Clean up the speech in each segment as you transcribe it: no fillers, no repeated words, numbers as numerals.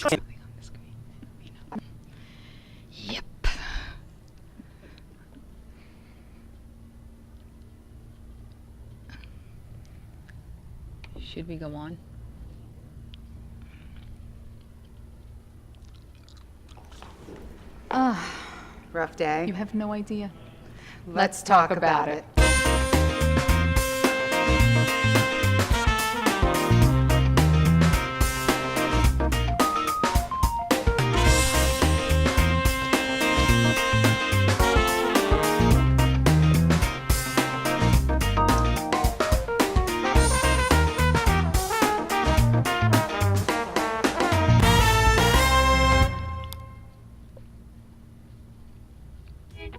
Yep. Should we go on? Rough day. You have no idea. Let's talk about it.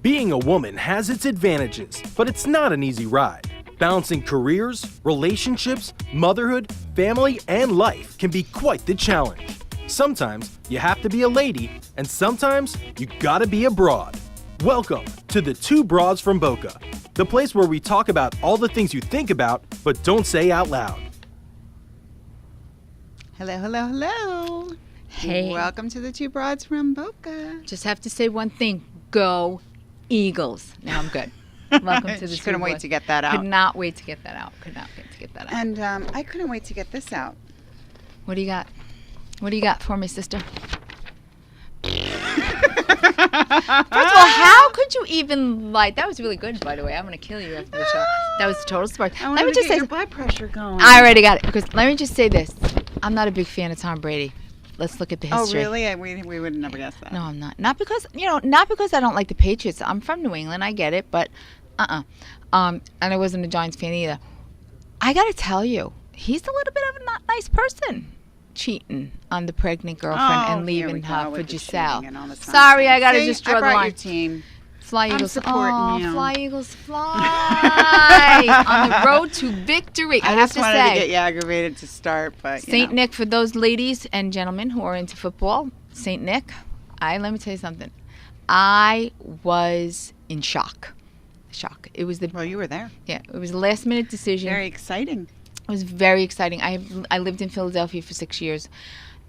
Being a woman has its advantages, but it's not an easy ride. Balancing careers, relationships, motherhood, family, and life can be quite the challenge. Sometimes you have to be a lady, and sometimes you gotta be a broad. Welcome to the Two Broads from Boca, the place where we talk about all the things you think about but don't say out loud. Hello, hello, hello. Hey. Welcome to the Two Broads from Boca. Just have to say one thing. Go Eagles. Now I'm good. Welcome to the She couldn't wait to get that out. Could not wait to get that out. Could not wait to get that out. And I couldn't wait to get this out. What do you got? What do you got for me, sister? First of all, how could you even like? That was really good, by the way. I'm gonna kill you after the show. That was a total spark. I Let wanted me to just get say, your blood pressure going. I already got it. Because let me just say this: I'm not a big fan of Tom Brady. Let's look at the Oh, history. really? We would never guess that. No, I'm not. Not because I don't like the Patriots. I'm from New England. I get it, but and I wasn't a Giants fan either. I got to tell you, he's a little bit of a not nice person, cheating on the pregnant girlfriend and leaving her for Giselle. Sorry, I got to just draw the brought line. your team. Fly I'm Eagles, supporting you. Fly Eagles, fly on the road to victory. I have just to wanted say, to get you aggravated to start, but Saint Nick, for those ladies and gentlemen who are into football, Saint Nick, let me tell you something. I was in shock. It was Well, you were there. it was a last minute decision. Very exciting. It was very exciting. I lived in Philadelphia for 6 years,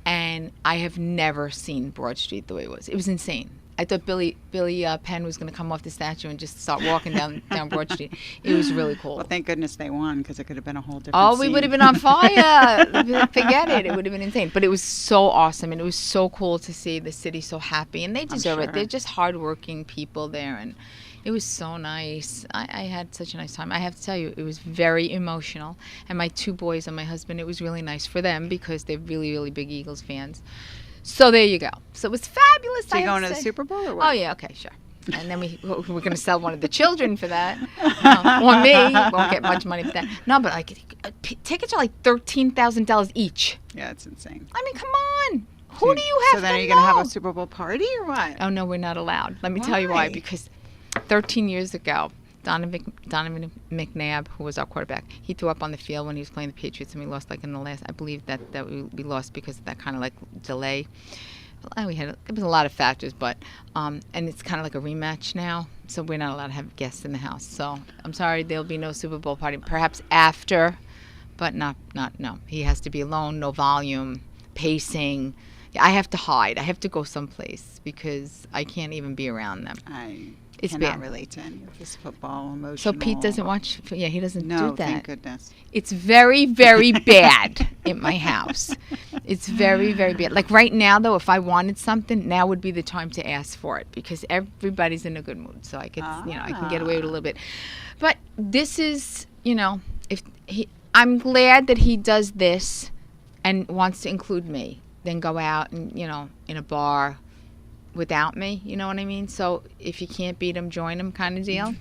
and I have never seen Broad Street the way it was. It was insane. I thought Billy Penn was going to come off the statue and just start walking down Broad Street. It was really cool. Well, thank goodness they won, because it could have been a whole different Oh, we scene. would have been on fire. Forget it. It would have been insane. But it was so awesome, and it was so cool to see the city so happy. And they deserve it. sure. They're just hardworking people there, and it was so nice. I had such a nice time. I have to tell you, it was very emotional. And my two boys and my husband, it was really nice for them because they're really, really big Eagles fans. So there you go. So it was fabulous. So you going to the Super Bowl or what? Oh, yeah. Okay, sure. And then we're going to sell one of the children for that. Or me. Won't get much money for that. No, but tickets are like $13,000 each. Yeah, it's insane. I mean, come on. Who do you have So then to are you going to have know? a Super Bowl party or what? Oh, no, we're not allowed. Let me tell you why. Why? Because 13 years ago, Donovan McNabb, who was our quarterback, he threw up on the field when he was playing the Patriots, and we lost like in the last, I believe that we lost because of that kind of like delay. Well, it was a lot of factors, but and it's kind of like a rematch now, so we're not allowed to have guests in the house. So I'm sorry, there'll be no Super Bowl party. Perhaps after, but no. He has to be alone, no volume, pacing. I have to hide. I have to go someplace because I can't even be around them. It's cannot bad. relate to any of this football emotional. So Pete doesn't watch. Yeah, he doesn't No, do that. thank goodness. It's very, very bad in my house. It's very, very bad. Like right now, though, if I wanted something, now would be the time to ask for it because everybody's in a good mood. So I could, I can get away with a little bit. But this is, I'm glad that he does this and wants to include me. Then go out and, in a bar without me, you know what I mean? So if you can't beat him, join him kind of deal.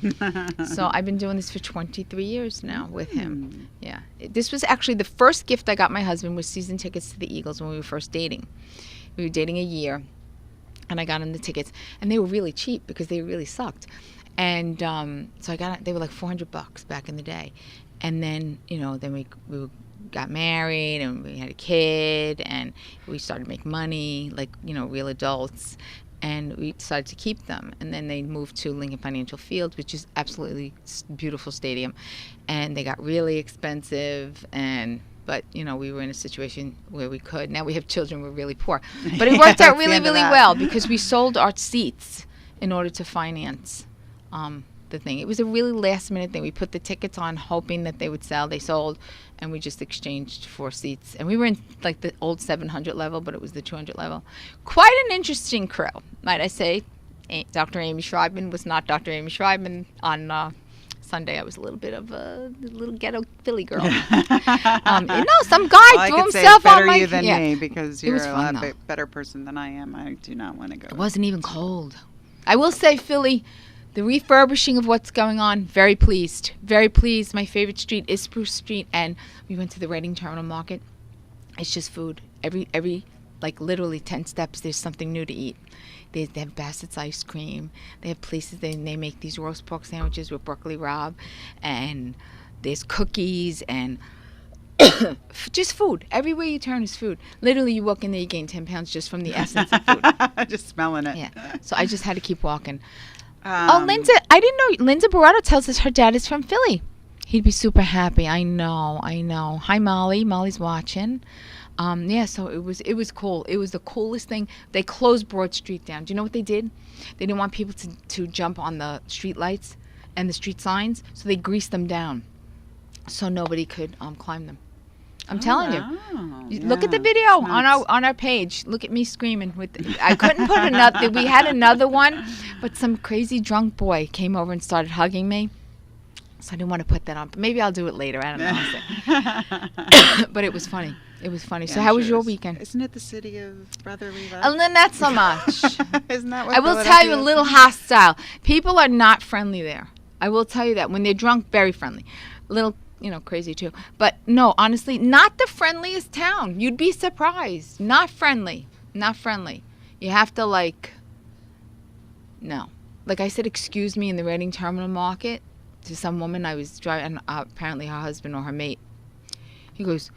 So I've been doing this for 23 years now with him. Yeah. This was actually the first gift I got my husband was season tickets to the Eagles when we were first dating. We were dating a year, and I got him the tickets. And they were really cheap because they really sucked. And so they were like $400 back in the day. And then, then we got married and we had a kid and we started to make money like real adults, and we decided to keep them. And then they moved to Lincoln Financial Field, which is absolutely beautiful stadium, and they got really expensive, but but we were in a situation where we could. Now we have children, we're really poor. But it worked out really, really well because we sold our seats in order to finance the thing. It was a really last minute thing. We put the tickets on hoping that they would sell. They sold, and we just exchanged 4 seats. And we were in like the old 700 level, but it was the 200 level. Quite an interesting crew, might I say. Dr. Amy Schreibman was not Dr. Amy Schreibman. On Sunday, I was a little bit of a little ghetto Philly girl. Some guy threw himself on my... you than me because you're a lot better person than I am. I do not want to go. It wasn't even cold. I will say, Philly, the refurbishing of what's going on, very pleased. Very pleased. My favorite street is Spruce Street, and we went to the Reading Terminal Market. It's just food. Every like literally 10 steps, there's something new to eat. They have Bassett's ice cream. They have places they make these roast pork sandwiches with broccoli rabe, and there's cookies and just food. Everywhere you turn is food. Literally, you walk in there, you gain 10 pounds just from the essence of food. Just smelling it. Yeah. So I just had to keep walking. Linda, I didn't know. Linda Barretto tells us her dad is from Philly. He'd be super happy. I know. Hi, Molly. Molly's watching. So it was cool. It was the coolest thing. They closed Broad Street down. Do you know what they did? They didn't want people to jump on the street lights and the street signs, so they greased them down so nobody could climb them. I'm telling you. Look at the video on our page. Look at me screaming I couldn't put another. We had another one, but some crazy drunk boy came over and started hugging me. So I didn't want to put that on. But maybe I'll do it later. I don't know. But it was funny. It was funny. Yeah, so how was your weekend? Isn't it the city of brotherly love? Oh, not so much. Isn't that what I will tell you, a little hostile. People are not friendly there. I will tell you that. When they're drunk, very friendly. A little, crazy too. But no, honestly, not the friendliest town. You'd be surprised. Not friendly. Not friendly. You have to no. Like I said, excuse me in the Reading Terminal Market to some woman I was driving, apparently her husband or her mate. He goes,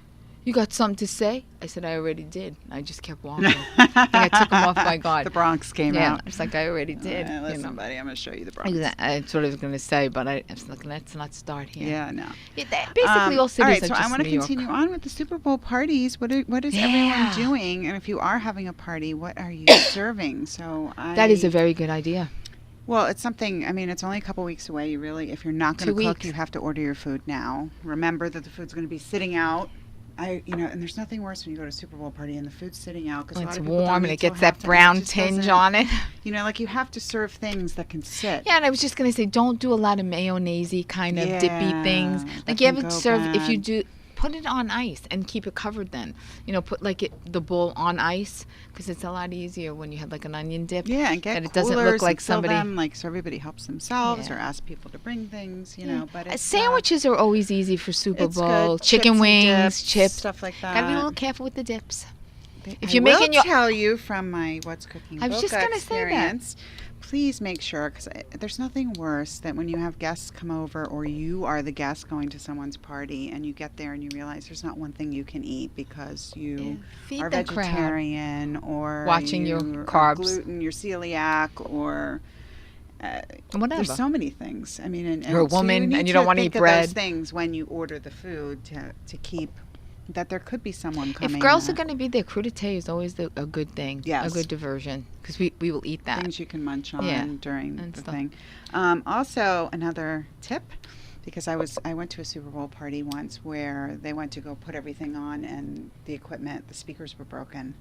"You got something to say?" I said, "I already did." I just kept walking. I think I took him off by guard. The Bronx came out. Yeah, it's like I already did. Listen, buddy, I'm going to show you the Bronx. Exactly. I sort of was going to say, but I was like, let's not start here. Yeah, no. Basically, all cities all right, are so just I want to New York. continue on with the Super Bowl parties. What is everyone doing? And if you are having a party, what are you serving? That is a very good idea. Well, it's something, it's only a couple weeks away. If you're not going to cook, you have to order your food now. Remember that the food's going to be sitting out. And there's nothing worse when you go to a Super Bowl party and the food's sitting out because it's warm and it gets that brown tinge on it. You have to serve things that can sit. Yeah, and I was just going to say, don't do a lot of mayonnaise-y kind of dippy things. Like you ever serve, if you do, put it on ice and keep it covered then. Put the bowl on ice because it's a lot easier when you have like an onion dip. Yeah, and get it doesn't look like somebody. Them, so everybody helps themselves or ask people to bring things, But it's, sandwiches are always easy for Super Bowl. Good. Chicken wings, chips, stuff like that. Gotta be a little careful with the dips. If you're making tell you from my What's Cooking Boca experience. Please make sure, because there's nothing worse than when you have guests come over or you are the guest going to someone's party and you get there and you realize there's not one thing you can eat because you are vegetarian or watching your carbs, gluten, you're celiac, or whatever. There's so many things. And you're a woman and you don't want to eat bread. Those things when you order the food to keep. That there could be someone coming. If girls are going to be there, crudité is always a good thing. Yes. A good diversion because we will eat that. Things you can munch on during the stuff. Thing. Also, another tip, because I went to a Super Bowl party once where they went to go put everything on and the speakers were broken.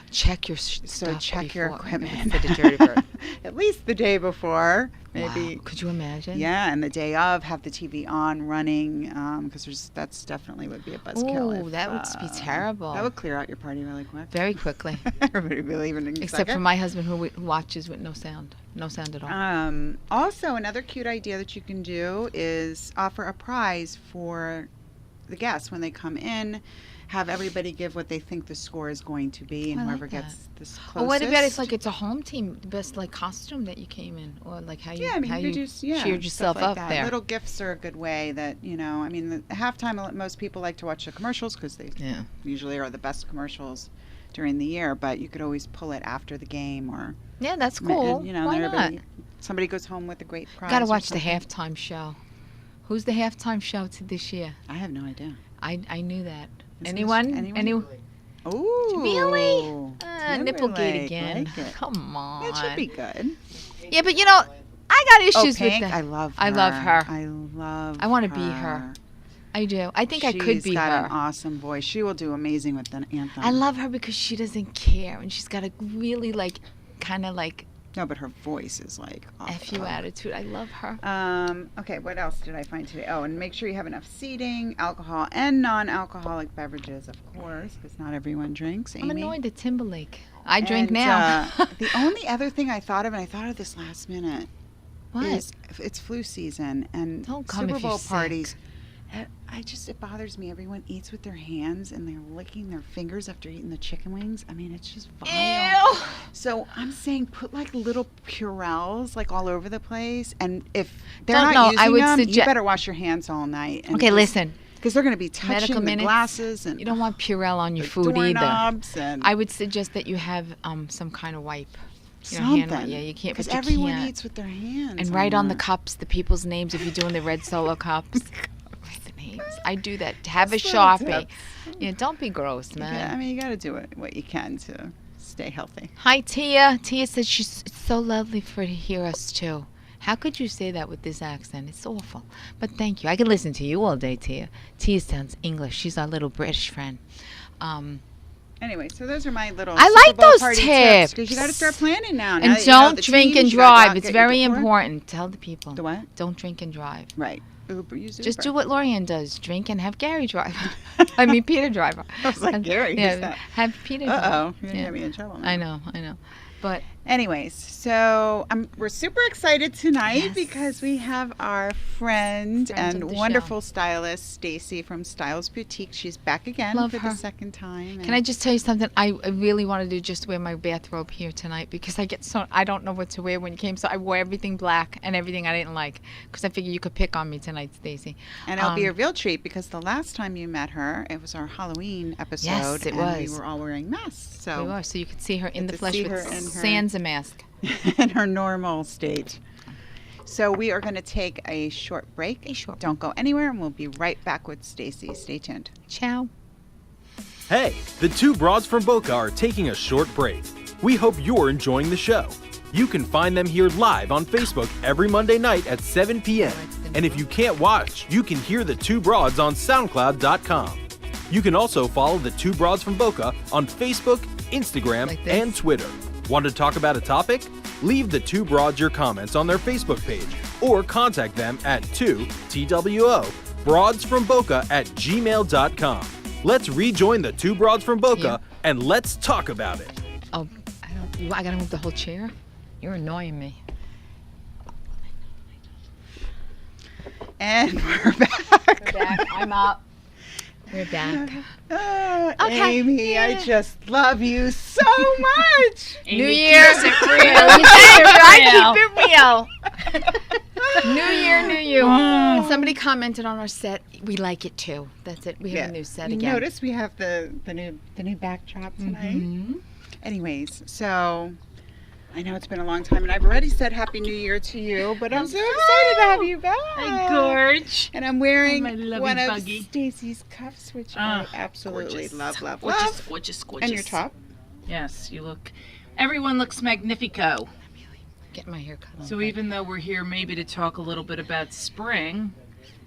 Check your stuff. So check your equipment. For the dirty bird. At least the day before, maybe. Wow. Could you imagine? Yeah, and the day of, have the TV on, running, because that's definitely would be a buzzkill. Oh, that would be terrible. That would clear out your party really quick. Very quickly. Everybody would be leaving in a Except second. for my husband who watches with no sound at all. Also, another cute idea that you can do is offer a prize for the guests when they come in. Have everybody give what they think the score is going to be, and whoever gets this closest. Well, what about if it's a home team, the best costume that you came in, or how you cheered yourself up there. Little gifts are a good way that the halftime. Most people like to watch the commercials because they usually are the best commercials during the year. But you could always pull it after the game, or that's cool. Why not? Somebody goes home with a great prize. Got to watch the halftime show. Who's the halftime show to this year? I have no idea. I knew that. Anyone? Ooh. Really? Nipplegate again. Like Come on. It should be good. Yeah, but I got issues with Pink, that. I love her. I want to be her. I do. I think I could be her. She's got an awesome voice. She will do amazing with the anthem. I love her because she doesn't care, and she's got a really No, but her voice is F-you attitude. I love her. Okay, what else did I find today? Oh, and make sure you have enough seating, alcohol, and non-alcoholic beverages, of course, because not everyone drinks. Amy? I'm annoyed at Timberlake. I drink now. The only other thing I thought of, and I thought of this last minute, is it's flu season and Super Bowl parties. It bothers me. Everyone eats with their hands and they're licking their fingers after eating the chicken wings. I mean, it's just vile. Ew. So I'm saying put little Purells all over the place. And if they're not using them, you better wash your hands all night. Okay, listen. Because they're going to be touching the glasses. And you don't want Purell on your food either. I would suggest that you have some kind of wipe. Something. Yeah, you can't. Because everyone eats with their hands. And write on the cups the people's names if you're doing the red Solo cups. I do that. Have a Sharpie. Yeah, don't be gross, man. Yeah, I mean, you got to do what you can to stay healthy. Hi, Tia. Tia says it's so lovely for her to hear us, too. How could you say that with this accent? It's awful. But thank you. I can listen to you all day, Tia. Tia sounds English. She's our little British friend. Anyway, so those are my little I like those tips. Because you got to start planning now. And don't drink and drive. It's very important. Tell the people. The what? Don't drink and drive. Right. Use Uber. Just do what Lorianne does. Drink and have Gary drive. I mean, Peter drive. I was like, Gary? Yeah, have Peter drive. Uh-oh. You're going to get me in trouble now. I know. But anyways, so we're super excited tonight because we have our friend and wonderful stylist, Stacy from Styles Boutique. She's back again for the second time. Can I just tell you something? I really wanted to just wear my bathrobe here tonight because I don't know what to wear when you came. So I wore everything black and everything I didn't like because I figured you could pick on me tonight, Stacy. And it'll be a real treat because the last time you met her, it was our Halloween episode. Yes, it was. We were all wearing masks. So we were. So you could see her in the flesh with sans a mask. In her normal state. So we are going to take a short break. Don't go anywhere, and we'll be right back with Stacy. Stay tuned. Ciao. Hey, the two broads from Boca are taking a short break. We hope you're enjoying the show. You can find them here live on Facebook every Monday night at 7 p.m. And if you can't watch, you can hear the two broads on SoundCloud.com. You can also follow the two broads from Boca on Facebook, Instagram, and Twitter. Want to talk about a topic? Leave the two broads your comments on their Facebook page or contact them at 2broadsfromboca@gmail.com. Let's rejoin the two broads from Boca and let's talk about it. Oh, I gotta move the whole chair? You're annoying me. And we're back. I'm up. We're back. Okay. Amy, I just love you so much. New Year. Keep it real. I keep it real. New year, new you. Somebody commented on our set. We like it too. That's it. We have a new set again. Notice we have the new backdrop tonight. Mm-hmm. Anyways, so I know it's been a long time, and I've already said Happy New Year to you, but I'm so excited to have you back. Hi, Gorge. And I'm wearing one of Stacy's cuffs, which I absolutely love. Gorgeous. And your top. Yes, everyone looks magnifico. Get my hair cut. So even though we're here maybe to talk a little bit about spring,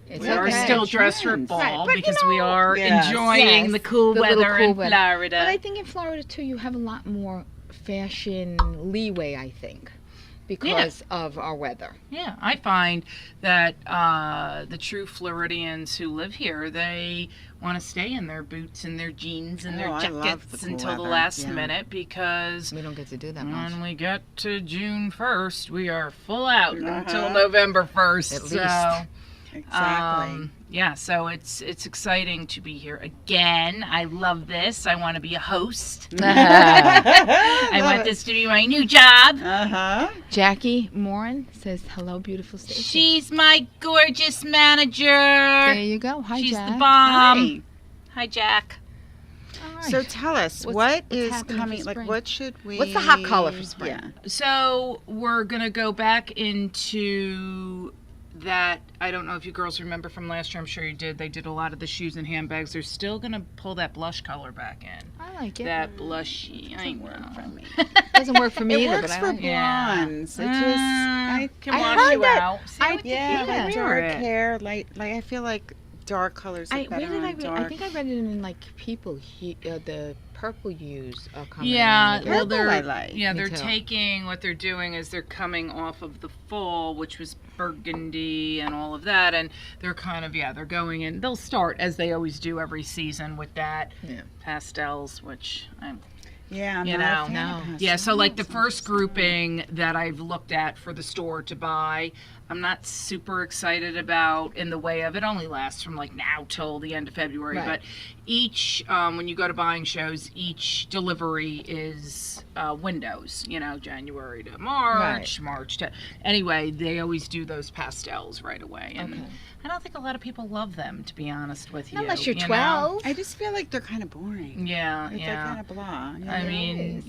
we are still dressed for fall because we are enjoying the cool weather in Florida. But I think in Florida, too, you have a lot more fashion leeway, I think, because of our weather. Yeah, I find that the true Floridians who live here, they want to stay in their boots and their jeans and their jackets until the last minute because we don't get to do that much. When we get to June 1st, we are full out until November 1st. At least. Exactly. So it's exciting to be here again. I love this. I want to be a host. I want this to be my new job. Jackie Morin says, hello, beautiful Stacy. She's my gorgeous manager. There you go. Hi, She's Jack. the bomb. Hi, Jack. Right. So tell us, what's is coming? Like, what should we? What's the hot color for spring? So we're going to go back into that I don't know if you girls remember from last year. I'm sure you did. They did a lot of the shoes and handbags. They're still going to pull that blush color back in. I like it. That blushy. I know. For me. Doesn't work for me it either, works but for I like blondes. It just I can I wash heard you that. out. like dark hair, like I feel like dark colors look better on dark. I think I read it in like people. The purple hues are coming. Yeah, in. well, I like. Yeah, Me they're too. taking what they're doing is they're coming off of the fall, which was burgundy and all of that, and they're kind of they're going in. They'll start as they always do every season with that pastels, which I'm. Yeah, I'm you not know, a fan of pastels. Yeah, so like the first grouping that I've looked at for the store to buy, I'm not super excited about in the way of it only lasts from like now till the end of February. Right. But each, when you go to buying shows, each delivery is windows, January to March, March to, anyway, they always do those pastels right away. And I don't think a lot of people love them, to be honest with you. Unless you're you know? 12. I just feel like they're kind of boring. Yeah, They're kind of blah. I mean,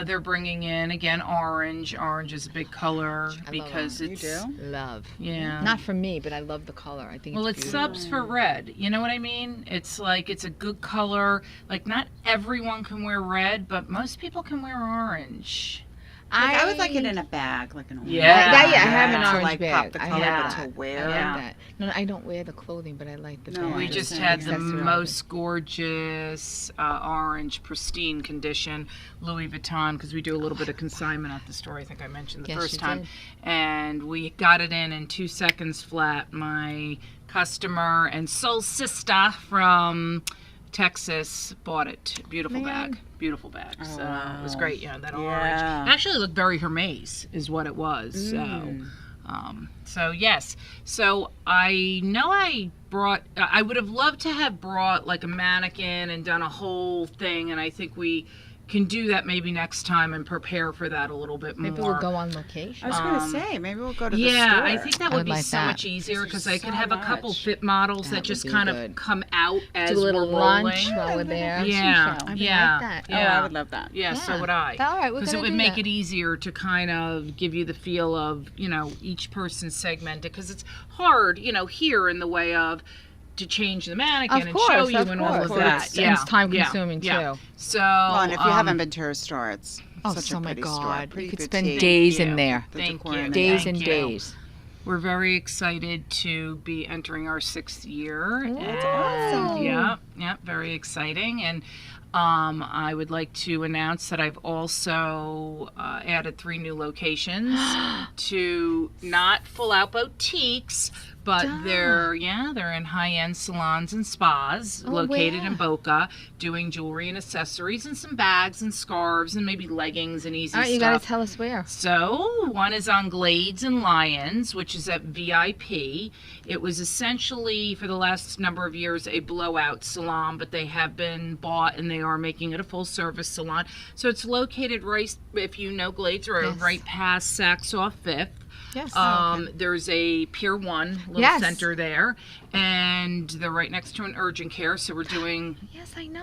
they're bringing in, again, orange. Orange is a big color because it's... You do? Love. Yeah. Not for me, but I love the color. I think Well, it subs for red. You know what I mean? It's like, it's a good color. Like, not everyone can wear red, but most people can wear orange. I would like it in a bag, like an orange. I have an to orange like bag. pop the color, I but have to wear. I like that. No, I don't wear the clothing, but I like the bag. We just had the most gorgeous orange, pristine condition Louis Vuitton, because we do a little bit of consignment at the store. I think I mentioned the first time. And we got it in 2 seconds flat. My customer and soul sister from Texas bought it. Beautiful bag. Beautiful bag. Oh, so wow. it was great. That orange. It actually looked very Hermes is what it was. So yes. So I know I would have loved to have brought like a mannequin and done a whole thing, and I think we can do that maybe next time and prepare for that a little bit more. Maybe we'll go on location. I was going to say, maybe we'll go to the store. Yeah, I think that would be like so that. much easier because I could so have a couple fit models that just would be kind good. of come out as Do a little we're lunch rolling. while we're there. Yeah, I would yeah, like that. Oh, I would love that. Yeah, so would I. All right, we're Because gonna it would do make that. it easier to kind of give you the feel of, each person segmented. Because it's hard, here in the way of to change the mannequin and show you and all of that. And it's time consuming too. So, Well, and if you haven't been to a store, it's such a my pretty store. God, Pretty you could boutique. spend days in there. The Thank decor you. in Days there. and Thank you. days. We're very excited to be entering our 6th year. That's awesome. Yeah, very exciting. And I would like to announce that I've also added 3 new locations to not full-out boutiques, but they're in high-end salons and spas located in Boca, doing jewelry and accessories and some bags and scarves and maybe leggings and easy All right, stuff. you got to tell us where. So, one is on Glades and Lions, which is at VIP. It was essentially, for the last number of years, a blowout salon, but they have been bought and they are making it a full-service salon. So, it's located right, if you know Glades, right past Saks off 5th. Yes. There's a Pier 1 little center there, and they're right next to an urgent care, so we're doing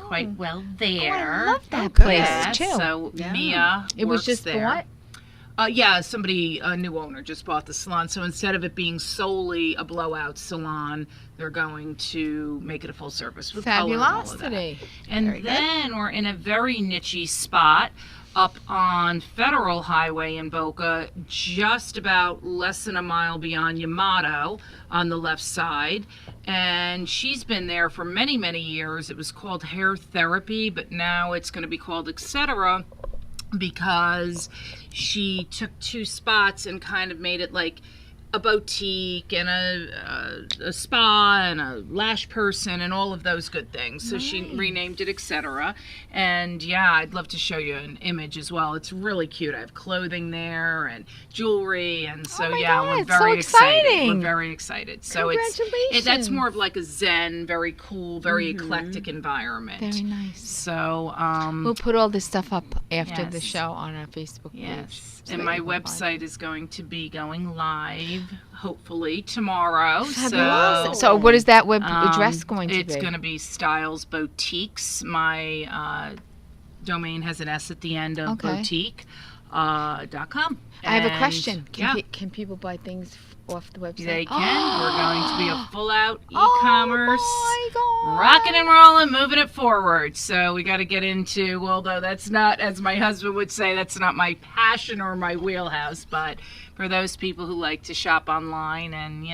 quite well there. Oh, I love that place too. So Mia It was works just there. bought? A new owner just bought the salon, so instead of it being solely a blowout salon, they're going to make it a full service with color and all of that. And then we're in a very niche spot up on Federal Highway in Boca, just about less than a mile beyond Yamato on the left side. And she's been there for many, many years. It was called Hair Therapy, but now it's going to be called Etc. because she took 2 spots and kind of made it like a boutique and a spa and a lash person and all of those good things. So she renamed it Etc. And yeah, I'd love to show you an image as well. It's really cute. I have clothing there and jewelry, and so we're very excited. We're very excited. So that's more of like a zen, very cool, very eclectic environment. Very nice. So we'll put all this stuff up after the show on our Facebook page. Yes. And my website is going to be going live, hopefully, tomorrow. So what is that web address going to be? It's going to be Styles Boutiques. My domain has an S at the end of boutique. .com. I have a question. Can people buy things off the website? They can. We're going to be a full-out e-commerce, rocking and rolling, moving it forward. So we got to get into, although that's not, as my husband would say, that's not my passion or my wheelhouse, but for those people who like to shop online and,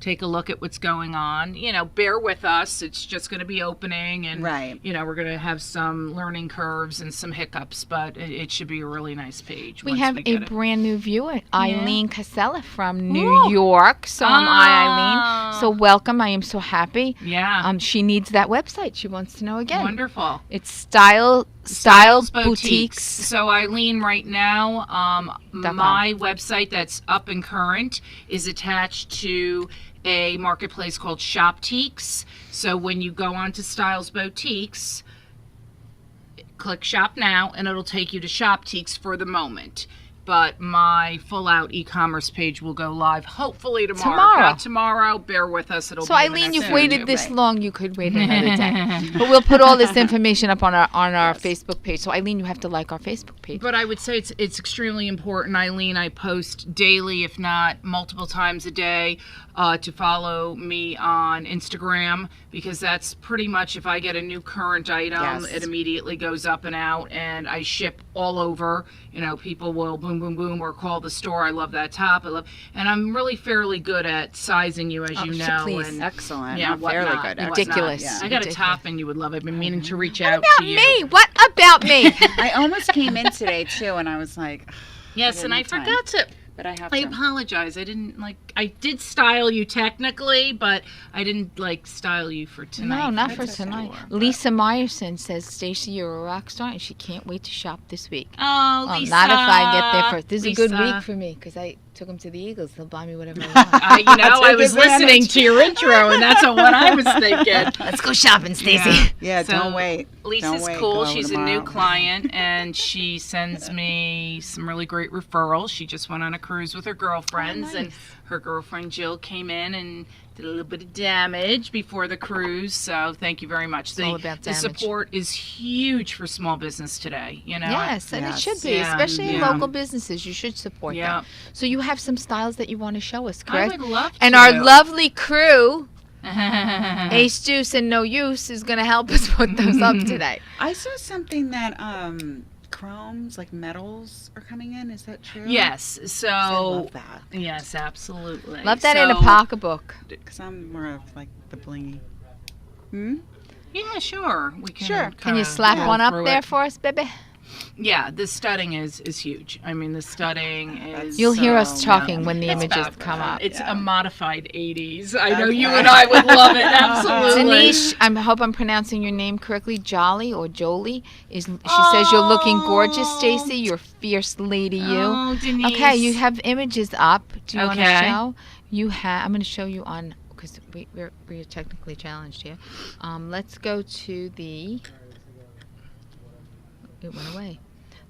take a look at what's going on. Bear with us. It's just going to be opening, and we're going to have some learning curves and some hiccups, but it should be a really nice page. We have a brand new viewer, Eileen Casella from New York. So Eileen. So welcome. I am so happy. Yeah. She needs that website. She wants to know again. Wonderful. It's Styles Boutiques. So Eileen, right now, my website that's up and current is attached to a marketplace called Shoptiques. So when you go onto Styles Boutiques, click Shop Now, and it'll take you to Shoptiques for the moment. But my full-out e-commerce page will go live hopefully tomorrow. If not tomorrow, bear with us. It'll so be Eileen, you've waited this long. You could wait another day. But we'll put all this information up on our Facebook page. So Eileen, you have to like our Facebook page. But I would say it's extremely important, Eileen. I post daily, if not multiple times a day, to follow me on Instagram, because that's pretty much, if I get a new current item, it immediately goes up and out, and I ship all over. People will boom, boom, boom, or call the store. I love that top. And I'm really fairly good at sizing you, as you know. Please. And, excellent. Yeah, fairly good. Ridiculous. Yeah. I got a top, and you would love it. I've been meaning to reach out to you. What about me? I almost came in today too, and I was like, yes, and I forgot to. But I apologize. I didn't I did style you technically, but I didn't style you for tonight. No, not for tonight. Lisa Meyerson says, Stacy, you're a rock star, and she can't wait to shop this week. Oh, Lisa. Not if I get there first. This is a good week for me, because I took them to the Eagles. They'll buy me whatever I want. I was listening to your intro, and that's what I was thinking. Let's go shopping, Stacy. Yeah, so don't wait. Lisa's cool. She's a new client, and she sends me some really great referrals. She just went on a cruise with her girlfriends, and her girlfriend Jill came in and did a little bit of damage before the cruise. So thank you very much. The support is huge for small business today. Yes, and it should be, especially in local businesses. You should support them. So you have some styles that you want to show us, correct? I would love to. And our lovely crew, Ace Juice and No Use, is going to help us put those up today. I saw something that chromes, like metals, are coming in. Is that true? Yes. So I love that. Yes, absolutely. Love that in a pocketbook. Because I'm more of the blingy. Yeah, sure. We can. Sure. Can you slap one up there for us, baby? Yeah, the studding is huge. I mean, the studding is... You'll hear us talking when the images come up. It's a modified 80s. I know you and I would love it. Absolutely. Denise, I hope I'm pronouncing your name correctly. Jolly or Jolie. She says you're looking gorgeous, Stacy. You're a fierce lady, you. Oh, Denise. Okay, you have images up. Do you want to show? I'm going to show you on... Because we're technically challenged here. Let's go to the... It went away.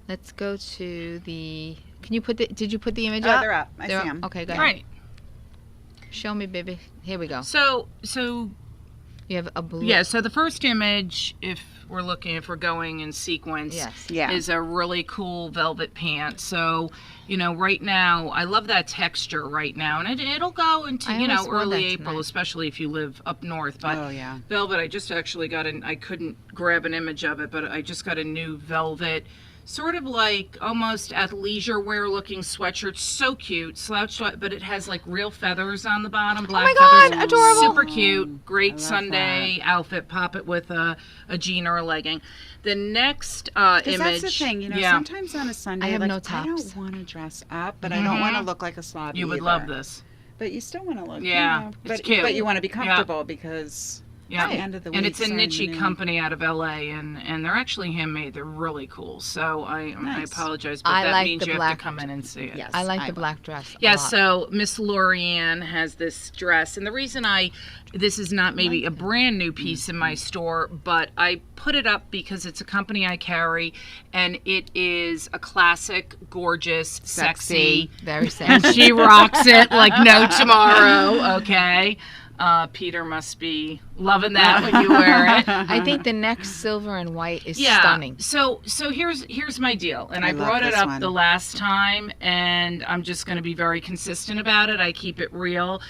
Let's go to the... Can you did you put the image up? They're up. I see them. Okay, go ahead. Right. Show me, baby. Here we go. So you have a blue... Yeah, so the first image, if we're going in sequence, is a really cool velvet pant. So, right now, I love that texture right now. And it'll go into, early April, especially if you live up north. But velvet, I just actually I couldn't grab an image of it, but I just got a new velvet, sort of like almost athleisure wear looking sweatshirt. So cute, slouch sweat, but it has real feathers on the bottom, black feathers. Adorable. Super cute, great Sunday outfit. Pop it with a jean or a legging. The next image. That's the thing, sometimes on a Sunday, I have no tops. I don't want to dress up, but I don't want to look like a slob You would love this. But you still want to look, it's cute. But you want to be comfortable because... Yeah, at the end of the week, and it's a niche company out of LA, and they're actually handmade. They're really cool. So I apologize, but that means you have to come in and see it. Yes, I like the black dress. Yeah, so Miss Lorianne has this dress, and the reason this is not maybe a brand new piece in my store, but I put it up because it's a company I carry, and it is a classic, gorgeous, sexy, very sexy. And she rocks it like no tomorrow. Okay. Peter must be loving that when you wear it. I think the next silver and white is stunning. So here's my deal, and I brought it up the last time, and I'm just going to be very consistent about it. I keep it real.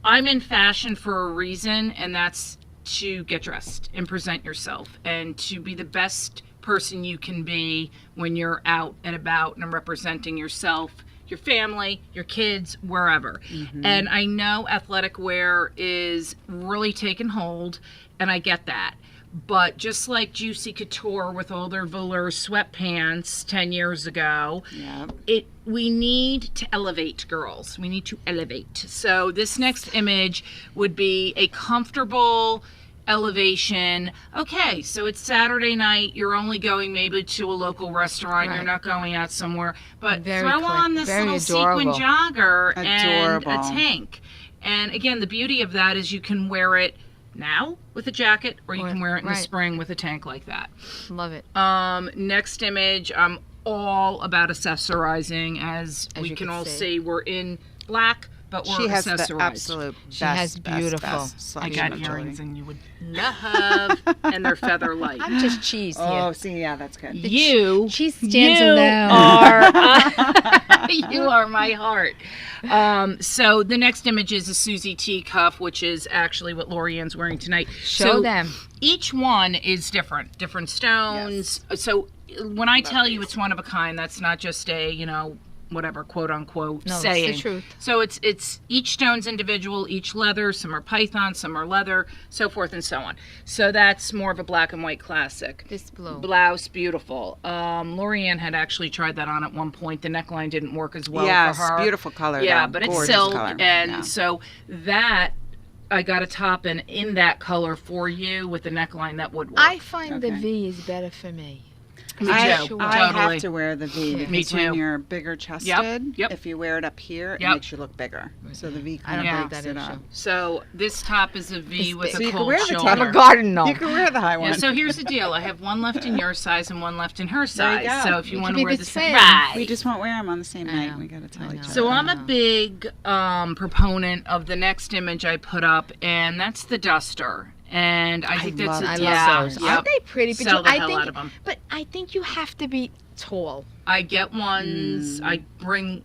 I'm in fashion for a reason, and that's to get dressed and present yourself and to be the best person you can be when you're out and about and representing yourself, your family, your kids, wherever. And I know athletic wear is really taking hold, and I get that. But just like Juicy Couture with all their velour sweatpants 10 years ago, we need to elevate, girls. We need to elevate. So this next image would be a comfortable elevation. Okay, so it's Saturday night. You're only going maybe to a local restaurant. You're not going out somewhere. But throw on this little sequin jogger and a tank. And again, the beauty of that is you can wear it now with a jacket, or you can wear it in the spring with a tank like that. Love it. Next image, I'm all about accessorizing. As we can all see, we're in black, but we're accessorized. The absolute best. She has beautiful. I got earrings, and you would love, and they're feather light. I'm just cheese here. Oh, see, that's good. Cheese stands alone. You are my heart. So the next image is a Susie T cuff, which is actually what Lorianne's wearing tonight. Show them. Each one is different stones. Yes. So when I tell you it's one of a kind, that's not just a, whatever, quote unquote, saying. It's the truth. So it's each stone's individual, each leather, some are python, some are leather, so forth and so on. So that's more of a black and white classic. This blue. Blouse, beautiful. Lorianne had actually tried that on at one point. The neckline didn't work as well for her. Yes, beautiful color. Yeah, but it's silk, and so that I got a top in that color for you with the neckline that would work. I find the V is better for me. Me too. I have to wear the V because Me too. when you're bigger chested, if you wear it up here, it makes you look bigger. So the V kind of breaks it up. So this top is a V with a you cold can wear shoulder. The top. I'm a garden gnome. You can wear the high one. So here's the deal. I have one left in your size and one left in her size. There you go. So if you want to wear the same, we just won't wear them on the same night. We got to tell each other. So I'm a big proponent of the next image I put up, and that's the duster. And I think that's I love those. Aren't they pretty? But Sell the hell out of them. But I think you have to be tall. I get ones. I bring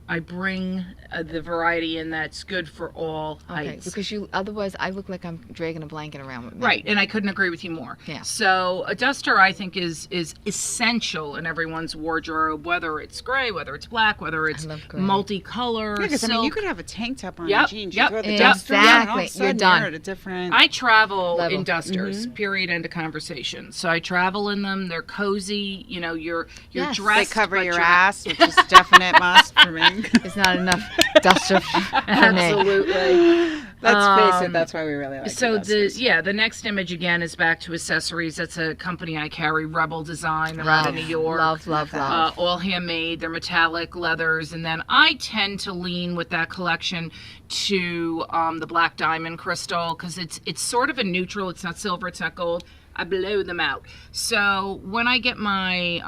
the variety in that's good for all heights. Because otherwise I look like I'm dragging a blanket around with me. Right, and I couldn't agree with you more. Yeah. So a duster I think is essential in everyone's wardrobe, whether it's gray, whether it's black, whether it's multicolor. Yeah, because you could have a tank top on your jeans. You throw the duster on, and all of a sudden you're done. You're at a different I travel in dusters. Period. End of conversation. So I travel in them. They're cozy. You're dressed. They cover your ass, which is definite must for me. It's not enough duster for me. Absolutely. Let's face it, that's why we really like so the next image again is back to accessories. That's a company I carry, Rebel Design. They're out of New York. Love. All handmade. They're metallic leathers, and then I tend to lean with that collection to the black diamond crystal because it's sort of a neutral. It's not silver. It's not gold. I blow them out. So when I get my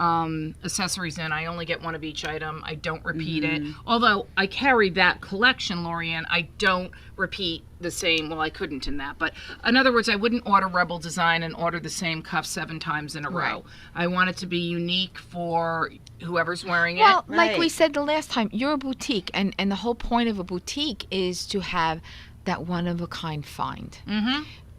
accessories in, I only get one of each item. I don't repeat it. Although I carry that collection, Lorianne, I don't repeat the same. Well, I couldn't in that. But in other words, I wouldn't order Rebel Design and order the same cuff 7 times in a row. I want it to be unique for whoever's wearing it. Well, like we said the last time, you're a boutique. And the whole point of a boutique is to have that one-of-a-kind find.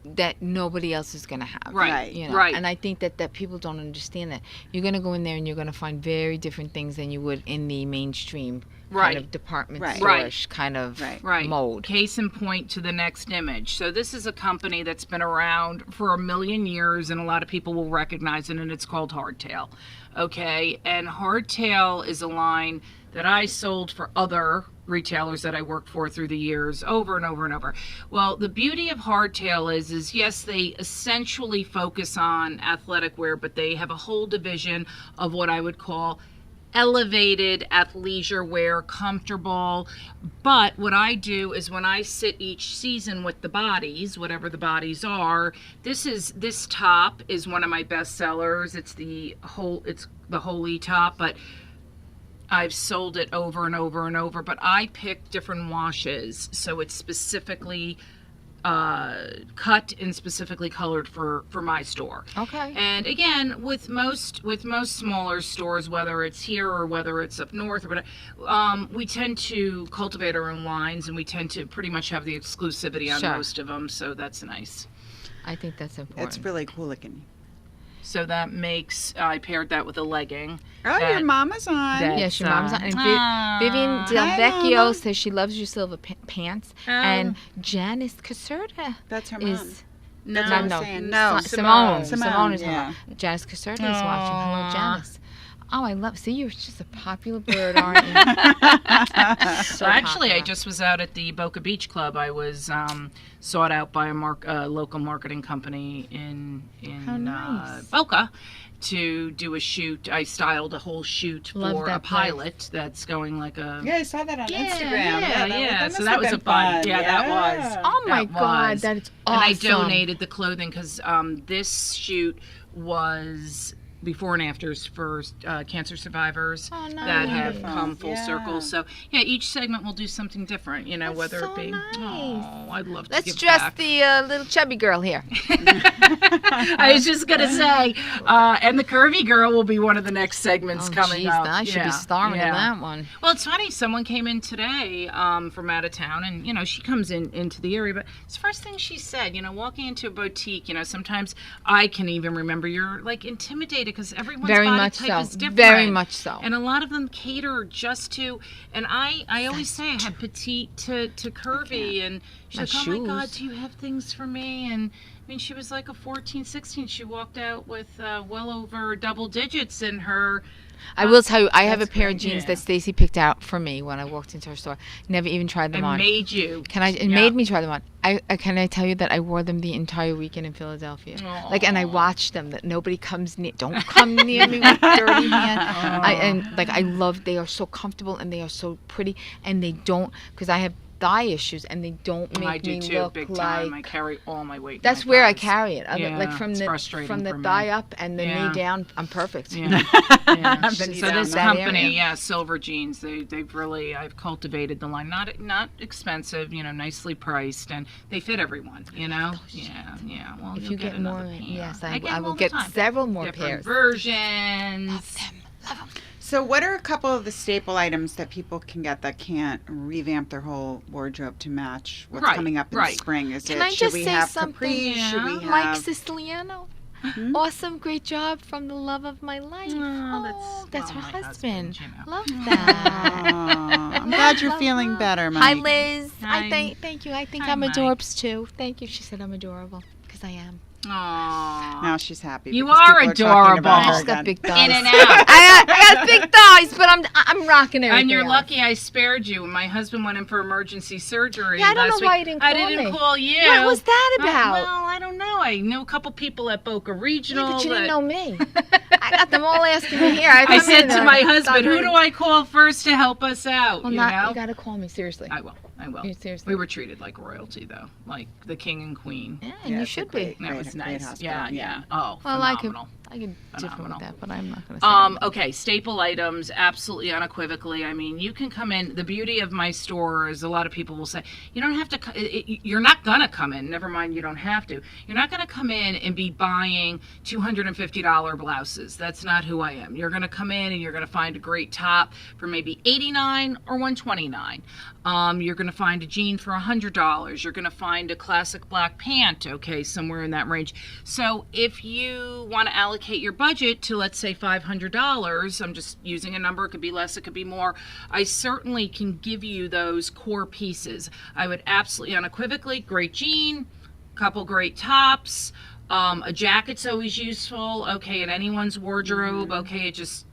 That nobody else is going to have. Right. And I think that people don't understand that. You're going to go in there and you're going to find very different things than you would in the mainstream kind of department store-ish kind of mode. Case in point to the next image. So this is a company that's been around for a million years, and a lot of people will recognize it, and it's called Hardtail. Okay? And Hardtail is a line that I sold for other retailers that I worked for through the years over and over and over. Well, the beauty of Hardtail is yes, they essentially focus on athletic wear, but they have a whole division of what I would call elevated athleisure wear, comfortable. But what I do is when I sit each season with the bodies, whatever the bodies are, this top is one of my best sellers. It's the Holy top, but I've sold it over and over and over, but I pick different washes, so it's specifically cut and specifically colored for my store. Okay. And again, with most smaller stores, whether it's here or whether it's up north or whatever, we tend to cultivate our own lines, and we tend to pretty much have the exclusivity on most of them. So that's nice. I think that's important. It's really cool looking. So that makes, I paired that with a legging. Oh, your mama's on. Yes, your mama's on. And Vivian Del Vecchio says she loves your silver pants. And Janice Caserta. That's her mom. No, Simone. Simone is her mom. Janice Caserta is watching. Hello, Janice. Oh, I love. See, you're just a popular bird, aren't you? So actually, popular. I just was out at the Boca Beach Club. I was sought out by a local marketing company in Boca to do a shoot. I styled a whole shoot for a pilot that's going like a. Yeah, I saw that on Instagram. Yeah. So that was a fun. Yeah, that was. Oh my God, that's awesome. And I donated the clothing because this shoot was before and afters for cancer survivors that have come full circle. So yeah, each segment will do something different, you know, whether it be I'd love to Let's dress back. The little chubby girl here. I was just gonna say, and the curvy girl will be one of the next segments coming up. I should be starring in that one. Well, it's funny, someone came in today from out of town, and you know, she comes into the area, but it's the first thing she said, you know, walking into a boutique, you know, sometimes I can even remember you're like intimidated because everyone's body type is different. Very much so. And a lot of them cater just to, and I always say I have petite to curvy, and she's like, oh my God, do you have things for me? And I mean, she was like a 14, 16. She walked out with well over double digits in her. I will tell you, I have a pair of jeans that Stacy picked out for me when I walked into her store. Never even tried them on. Made you. It made me try them on. Can I tell you that I wore them the entire weekend in Philadelphia? Aww. Like, and I watched them. That nobody comes near. Don't come near me with dirty hand. I love. They are so comfortable and they are so pretty, and they don't, because I have thigh issues, and they don't make me look big like. Time. I carry all my weight. That's where I carry it. Like from the thigh up and the knee down. I'm perfect. Yeah. So this company, Silver Jeans, they've really, I've cultivated the line. Not expensive, you know, nicely priced, and they fit everyone. You know. Yeah. Well, if you get more, yes, I will get several more different pairs. Versions. Love them. So what are a couple of the staple items that people can get that can't revamp their whole wardrobe to match what's coming up in spring? Can I just say something? Capri? Should we have Mike Siciliano? Mm-hmm. Awesome, great job from the love of my life. That's her husband. You know. Love that. I'm glad you're feeling better, Mike. Hi, Liz. Thank you. I think I'm adorbs too. Thank you. She said I'm adorable because I am. Aww. Now she's happy. You are adorable. She's got big thighs. In and out. I got big thighs, but I'm rocking everything. And you're lucky I spared you. My husband went in for emergency surgery. Yeah, I don't know why you didn't call me. I didn't call you. What was that about? Well, I don't know. I knew a couple people at Boca Regional. Yeah, but you didn't know me. I got them all asking me here. I said to my husband, who do I call first to help us out? Well, you got to call me, seriously. I will. Seriously. We were treated like royalty, though, like the king and queen. Yeah, and you should be. That was nice. Yeah. Oh, well, phenomenal. I could differ with that, but I'm not going to say okay, staple items, absolutely unequivocally. I mean, you can come in. The beauty of my store is a lot of people will say, you don't have to, you're not going to come in. Never mind, you don't have to. You're not going to come in and be buying $250 blouses. That's not who I am. You're going to come in and you're going to find a great top for maybe $89 or $129. You're going to find a jean for $100. You're going to find a classic black pant, okay, somewhere in that range. So if you want to allocate your budget to, let's say, $500, I'm just using a number, it could be less, it could be more, I certainly can give you those core pieces. I would absolutely unequivocally, great jean, couple great tops, a jacket's always useful, okay, in anyone's wardrobe, okay, it just,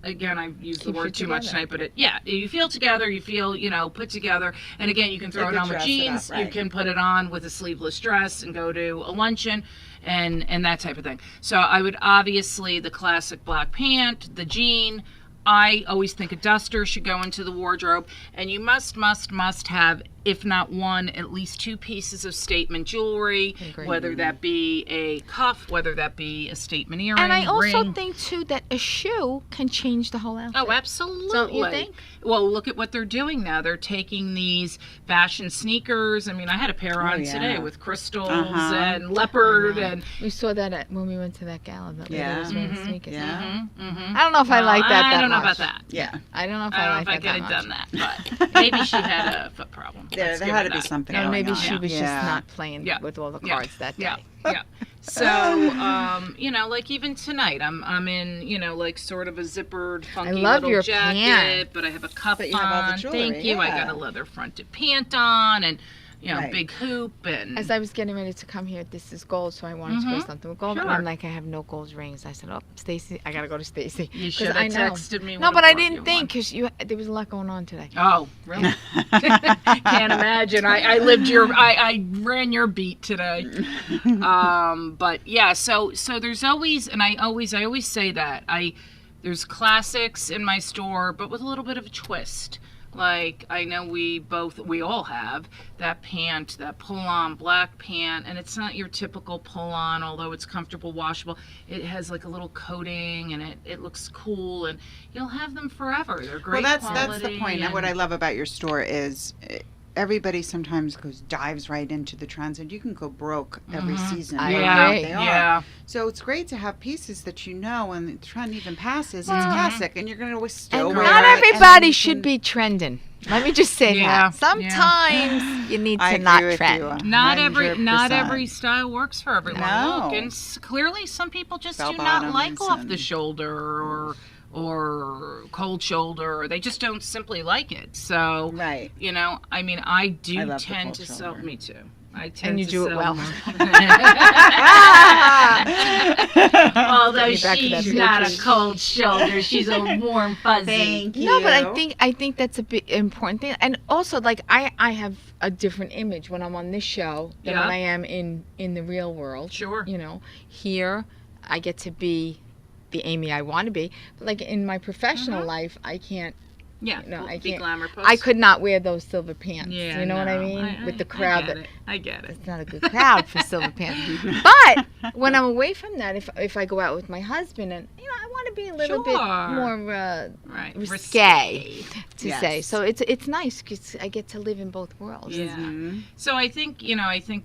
again, I use the word too much tonight, but you feel together, you feel, put together, and again, you can throw it on with jeans, you can put it on with a sleeveless dress and go to a luncheon, and that type of thing. So I would obviously, the classic black pant, the jean, I always think a duster should go into the wardrobe, and you must have if not one, at least 2 pieces of statement jewelry, whether that be a cuff, whether that be a statement earring, and I also ring. think too that a shoe can change the whole outfit. Oh, absolutely. Don't you think? Well, look at what they're doing now. They're taking these fashion sneakers. I mean, I had a pair on today with crystals and leopard, and we saw that when we went to that gala. That was wearing sneakers. Yeah. I don't know if I like that. I don't know much. about that. Yeah. I don't know if I like that. I could have done that, but maybe she had a foot problem. There had to be something. And maybe on. she was just not playing with all the cards that day. Yeah. So, you know, like even tonight, I'm in, you know, like sort of a zippered, funky little your jacket, pant. but I have a cuff But you on. have all the jewelry, Thank you. I got a leather fronted pant on, and you know, big hoop, and as I was getting ready to come here, this is gold, so I wanted to wear something with gold. Sure. And I'm like, I have no gold rings. I said, oh, Stacy, I gotta go to Stacy. You should have texted me. No, but I didn't think because there was a lot going on today. Oh, really? Can't imagine. I lived I ran your beat today. But yeah, so there's always, and I always say that there's classics in my store, but with a little bit of a twist. Like, I know we all have that pant, that pull-on black pant, and it's not your typical pull-on, although it's comfortable, washable. It has like a little coating, and it looks cool, and you'll have them forever. They're great quality. Well, that's the point. And what I love about your store is everybody sometimes dives right into the trends, and you can go broke every season. Yeah. So it's great to have pieces that you know when the trend even passes, it's classic, and you're going to still wear it. Not everybody should be trending. Let me just say that. Sometimes you need to not trend. Not every style works for everyone. No. Look, and clearly some people just do not like off the shoulder or cold shoulder, or they just don't simply like it. So, you know, I mean, I do tend to sell. Me too. I tend to do it well. Although she's not a cold shoulder, she's a warm fuzzy. Thank you. No, but I think that's a big important thing, and also like I have a different image when I'm on this show than when I am in the real world. Sure. You know, here I get to be the Amy I want to be, but like in my professional life, I can't. Yeah, no, I be can't. Glamour post. I could not wear those silver pants. Yeah, you know what I mean? With the crowd, I get it. It's not a good crowd for silver pants. But when I'm away from that, if I go out with my husband, and you know, I want to be a little bit more risque to say. So it's nice because I get to live in both worlds. Yeah. So I think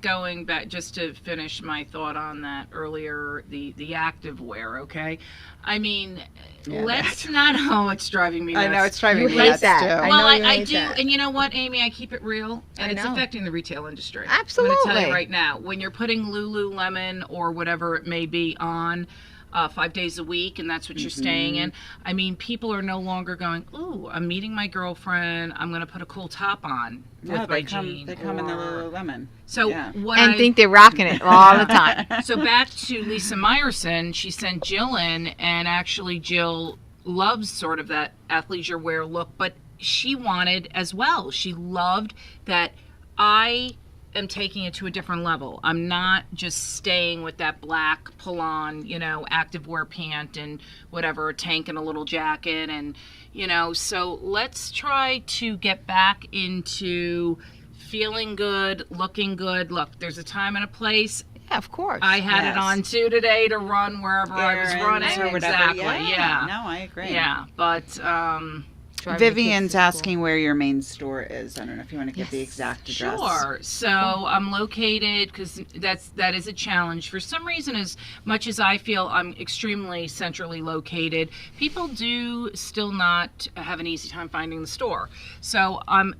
going back, just to finish my thought on that earlier, the active wear. Okay, I mean, let's not. Oh, it's driving me nuts. I know it's driving me nuts too. Well, I do, and you know what, Amy? I keep it real, and it's affecting the retail industry. Absolutely. I'm going to tell you right now, when you're putting Lululemon or whatever it may be on 5 days a week, and that's what you're staying in. I mean, people are no longer going, ooh, I'm meeting my girlfriend, I'm going to put a cool top on with my jeans. They come in the Lululemon. So think they're rocking it all the time. So back to Lisa Meyerson, she sent Jill in, and actually Jill loves sort of that athleisure wear look, but she wanted as well. She loved that I am taking it to a different level. I'm not just staying with that black pull-on, you know, activewear pant and whatever, a tank and a little jacket, and you know, so let's try to get back into feeling good, looking good. Look, there's a time and a place. Yeah, of course. I had it on too today to run wherever I was running. Or whatever. Exactly. Yeah. No, I agree. Yeah, but Vivian's asking where your main store is. I don't know if you want to give the exact address. Sure. So I'm located, because that is a challenge. For some reason, as much as I feel I'm extremely centrally located, people do still not have an easy time finding the store. So I'm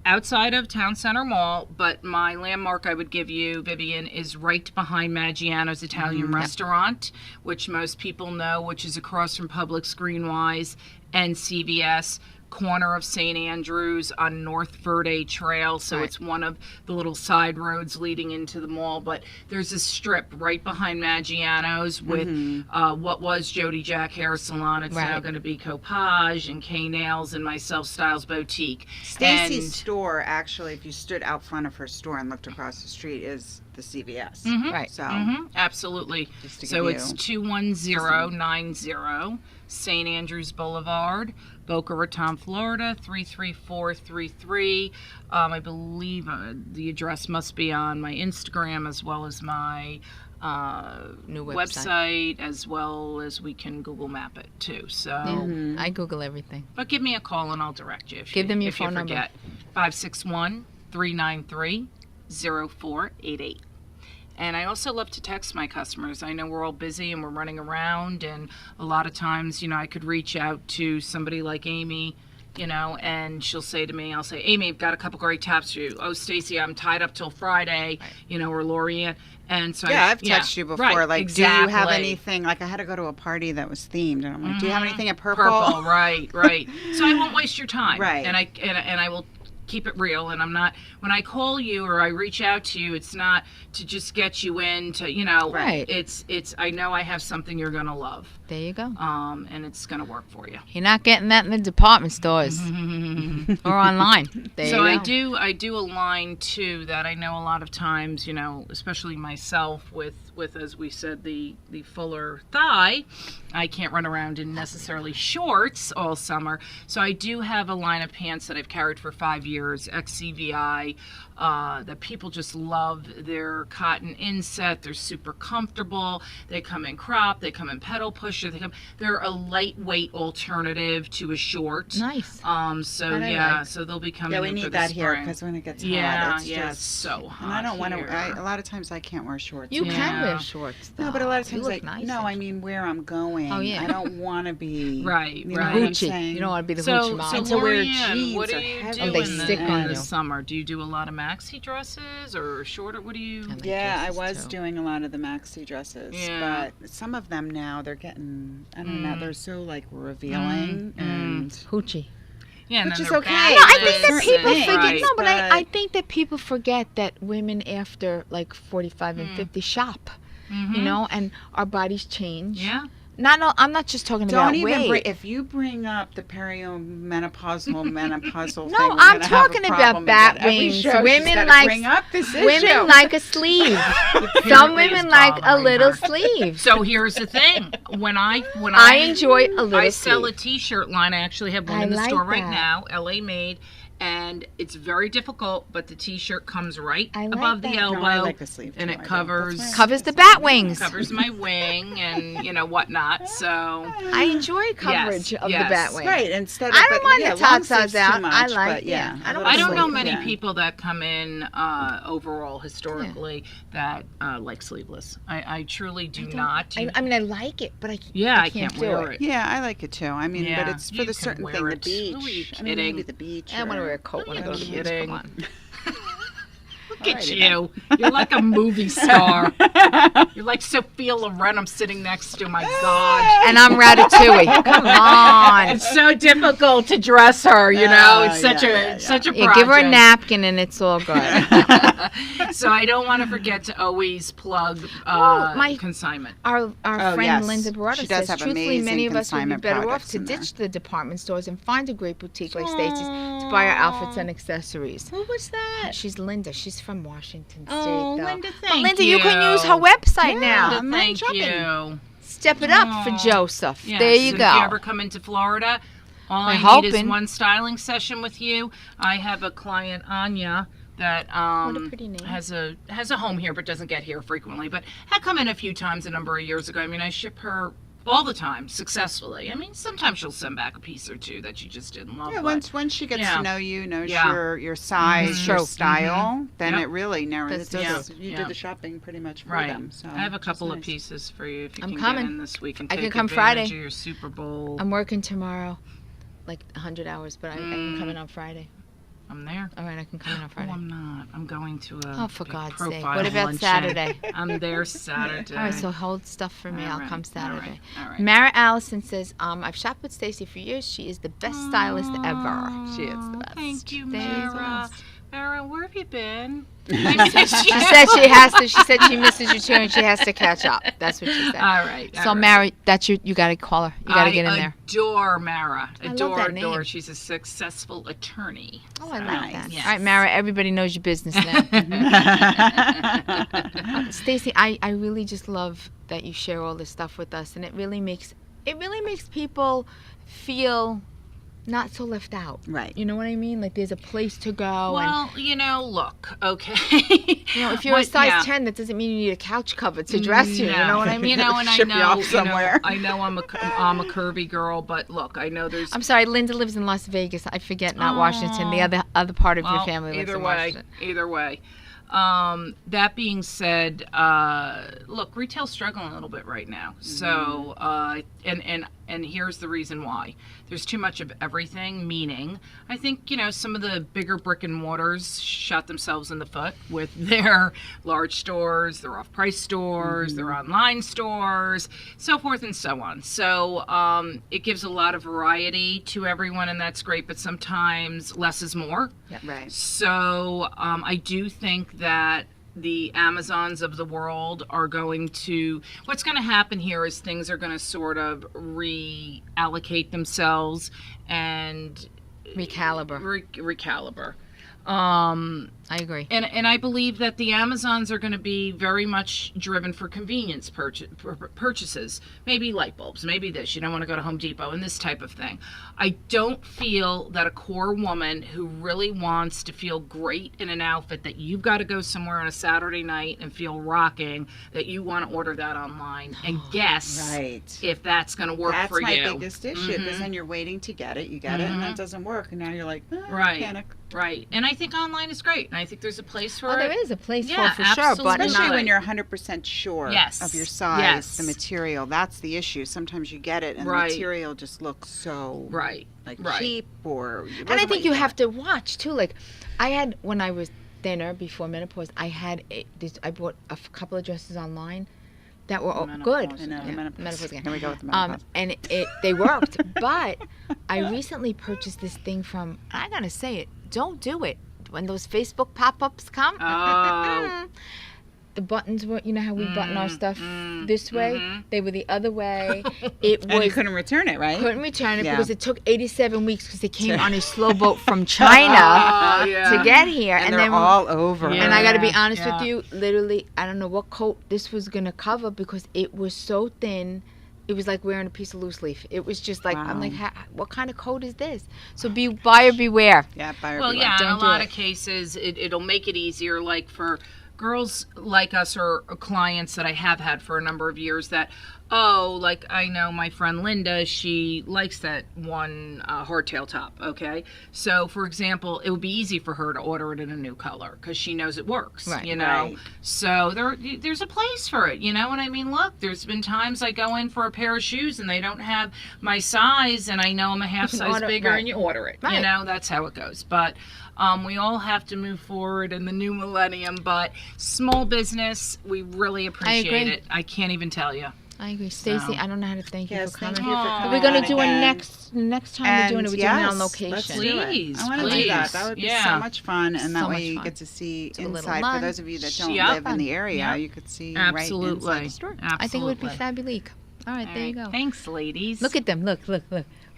outside of Town Center Mall, but my landmark I would give you, Vivian, is right behind Maggiano's Italian Restaurant, which most people know, which is across from Publix, Greenwise, and CVS, corner of St. Andrews on North Verde Trail. So it's one of the little side roads leading into the mall, but there's a strip right behind Maggiano's with what was Jody Jack Hair Salon. It's now going to be Copage and K Nails and Myself Styles Boutique. Stacy's store, actually, if you stood out front of her store and looked across the street, is the CVS. Right. So absolutely. So it's 21090 St. Andrews Boulevard, Boca Raton, Florida 33433. I believe the address must be on my Instagram as well as my new website, as well as we can Google Map it too. So I Google everything. But give me a call and I'll direct you. Give them your phone number. 561-393-0488. And I also love to text my customers. I know we're all busy and we're running around, and a lot of times, I could reach out to somebody like Amy, and she'll say to me, I'll say, Amy, I've got a couple great taps for you. Oh, Stacy, I'm tied up till Friday, or Lorianne. And so I've texted you before. Right, like, exactly. Do you have anything? Like, I had to go to a party that was themed, and I'm like, do you have anything in purple? Purple, right. So I won't waste your time. Right. And I will keep it real, and I'm not, when I call you or I reach out to you, it's not to just get you in to, Right. It's I know I have something you're gonna love. There you go. And it's gonna work for you. You're not getting that in the department stores or online. So I do a line too that I know a lot of times, especially myself with as we said the fuller thigh, I can't run around in necessarily shorts all summer. So I do have a line of pants that I've carried for 5 years, XCVI, that people just love. They're cotton inset. They're super comfortable. They come in crop. They come in pedal pusher. They're a lightweight alternative to a short. Nice. So they'll be coming. Yeah, we in need for that the here spring. because when it gets hot, it's it's so hot. And I don't want here. to. A lot of times I can't wear shorts. You can wear shorts, though. No, but a lot of times you look nice. I mean where I'm going. Oh, yeah. I don't want to be right. You know what I'm Hoochie. saying? You don't want to be the So hoochie mom. And to wear Lorianne, jeans what do are you heavy. do They in stick the, on in the you. summer? Do you do a lot of maxi dresses or shorter? What do you? I like Yeah, I dresses, was too. doing a lot of the maxi dresses, Yeah. but some of them now they're getting, I don't know, they're so like revealing and Hoochie. Yeah, and Which then is they're okay. No, I think that Certain people things, forget. Right. No, but I but- think that people forget that women after like 45 and 50 shop, and our bodies change. Yeah. I'm not just talking about don't even weight. if you bring up the menopausal thing. No, we're I'm gonna have a talking about problem bat again. Every wings. show she's Women gotta like bring up this issue. women like a sleeve. Some Apparently women it's like a bothering little her. sleeve. So here's the thing: when I enjoy a little I sell sleeve. a T-shirt line. I actually have one I in the like store right that. now, LA made. And it's very difficult, but the T-shirt comes right I like above that. the No, elbow, I like the sleeve and too, it I do. covers That's Covers the bat wings. covers my wing and whatnot. So I enjoy coverage of the yes. bat wing. Right, instead of I don't mind the long top sleeves sides out. too much, I like but yeah. I don't I don't know sleeve, many yeah. people that come in overall historically that like sleeveless. I truly do not. I mean, I like it, but I I can't can't do wear it. Yeah, I like it too. I mean, Yeah, but it's for you the can certain wear thing, the it. Who are you beach. I mean, maybe kidding? the beach. I want to or- wear a coat when I go to the beach. kidding? Come on. Look at you. You're like a movie star. You're like Sophia Loren I'm sitting next to. My God. And I'm Ratatouille. Come on. It's so difficult to dress her, you know. It's such such a Yeah, project. give her a napkin and it's all good. So I don't want to forget to always plug my- consignment. Our friend yes. Linda Barada She does says, have truthfully, amazing many of us would be consignment better off products to in there. ditch the department stores and find a great boutique like Stacy's to buy our outfits and accessories. Who was that? She's Linda. She's from Washington State, Oh, though. Linda, But thank Linda, you can use her website now. Linda, thank you. Step it up for Joseph. Yes, There you and go. If you ever come into Florida, all I I'm need is hoping. one styling session with you. I have a client, Anya, that What a pretty name. has a home here but doesn't get here frequently, but had come in a few times a number of years ago. I mean, I ship her all the time successfully. I mean, sometimes she'll send back a piece or two that you just didn't love. Yeah, but once she gets Yeah. to know you, knows Yeah. your size, your True. style, then Yep. it really narrows. That's You Yeah. did the shopping pretty much for right. them. So I have a which is couple of nice. pieces for you if you I'm can coming. get in this week and I take can come advantage Friday. of your Super Bowl. I'm working tomorrow, like 100 hours, but I can come in on Friday. I'm there. All right, I can come in on Oh, Friday. I'm not. I'm going to a Oh, for big God's profile sake. What about luncheon. Saturday? I'm there Saturday. All right, so hold stuff for me. All I'll right, come all Saturday. right, all right. Mara Allison says, I've shopped with Stacy for years. She is the best stylist ever. She is the best. Thank you, There you Mara. go. Mara, where have you been? She said she has to. She said she misses you too, and she has to catch up. That's what she said. All right. So, Mara, that's you got to call her. You got to get in there. Adore Mara. Adore. She's a successful attorney. Oh, I like that. Yes. All right, Mara. Everybody knows your business now. Stacy, I really just love that you share all this stuff with us, and it really makes people feel not so left out. Right. You know what I mean? Like there's a place to go. Well, look, okay. If you're a size 10, that doesn't mean you need a couch cover to dress you. You know what I mean? And ship you off somewhere. I know I'm a curvy girl, but look, I know there's. I'm sorry, Linda lives in Las Vegas. I forget, not Washington. The other part of your family lives in Washington. Either way. That being said, look, retail's struggling a little bit right now. So, and here's the reason why. There's too much of everything, meaning I think, some of the bigger brick and mortars shot themselves in the foot with their large stores, their off-price stores, their online stores, so forth and so on. So, it gives a lot of variety to everyone, and that's great, but sometimes less is more. Yep. Right. So, I do think that the Amazons of the world are what's going to happen here is things are going to sort of reallocate themselves and recalibrate. I agree. And I believe that the Amazons are going to be very much driven for convenience purchases. Maybe light bulbs, maybe this. You don't want to go to Home Depot and this type of thing. I don't feel that a core woman who really wants to feel great in an outfit, that you've got to go somewhere on a Saturday night and feel rocking, that you want to order that online and guess if that's going to work for you. That's my biggest issue, because then you're waiting to get it, you get it, and then it doesn't work, and now you're like, panic. Right. And I think online is great. And I think there's a place for it. There is a place for it, for absolutely. sure. But especially when you're 100% sure of your size, the material. That's the issue. Sometimes you get it and the material just looks so cheap or... And I think you have to watch, too. Like, I had, when I was thinner, before menopause, I bought a couple of dresses online that were good. Menopause again. Here we go with the menopause. And they worked. But I recently purchased this thing from, I got to say it, don't do it. When those Facebook pop-ups come, the buttons were, how we button our stuff this way, they were the other way. And you couldn't return it, right? Couldn't return it because it took 87 weeks because they came on a slow boat from China to get here. And they're all over. And I got to be honest with you, literally, I don't know what coat this was going to cover because it was so thin. It was like wearing a piece of loose leaf. It was just like, I'm like, what kind of coat is this? So buyer beware. Yeah, buyer beware. Well, yeah, in a lot of cases, it'll make it easier. Like for girls like us or clients that I have had for a number of years that, like I know my friend Linda, she likes that one hardtail top, okay? So, for example, it would be easy for her to order it in a new color because she knows it works, Right. So there's a place for it, you know what I mean? Look, there's been times I go in for a pair of shoes and they don't have my size and I know I'm a half size bigger and you order it. Right. That's how it goes. But we all have to move forward in the new millennium, but small business, we really appreciate it. I can't even tell you. I agree. Stacy, I don't know how to thank you for coming. Thank you for coming. We're going to do next time we're doing it, we're doing it on location. Let's do it. I want to do that. That would be so much fun, and that way you get to see inside. For those of you that don't live in the area, you could see right inside the store. I think it would be fabulous. All right, there you go. Thanks, ladies. Look at them. Look.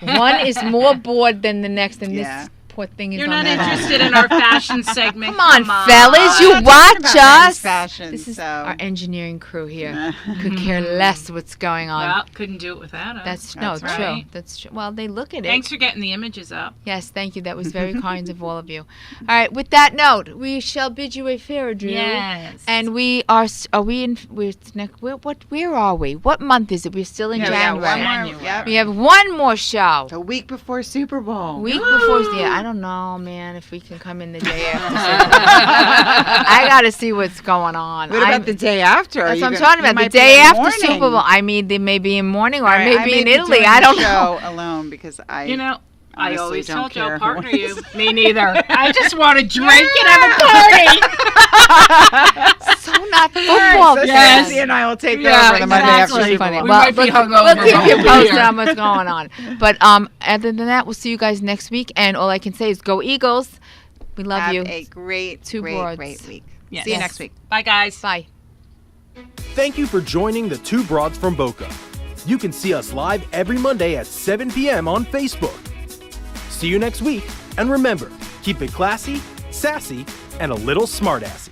One is more bored than the next, and this poor thing is You're on not interested in our fashion segment. Come on, fellas, you watch us. Fashion, this is our engineering crew here. Could care less what's going on. Well, couldn't do it without us. That's true. That's true. Well, they look at it. Thanks for getting the images up. Yes, thank you. That was very kind of all of you. All right, with that note, we shall bid you a fair adieu. Yes. And we are we in? Where are we? What month is it? We're still in January. We have one more show. A week before Super Bowl. I don't know, man, if we can come in the day after Super Bowl. I got to see what's going on. What about the day after? That's what I'm talking about. The day after Super Bowl. I mean, they may be in morning or I may be in Italy. I don't know. Alone because I always told you I'll care. partner you. Me neither. I just want to drink and have a party. So not football. So Stacy and I will take over the Monday after Super Bowl. We might be hungover. We'll keep you posted on what's going on. But other than that, we'll see you guys next week. And all I can say is go Eagles. We love you. Have a great week. Yes. See you next week. Bye, guys. Bye. Thank you for joining the Two Broads from Boca. You can see us live every Monday at 7 p.m. on Facebook. See you next week, and remember, keep it classy, sassy, and a little smartassy.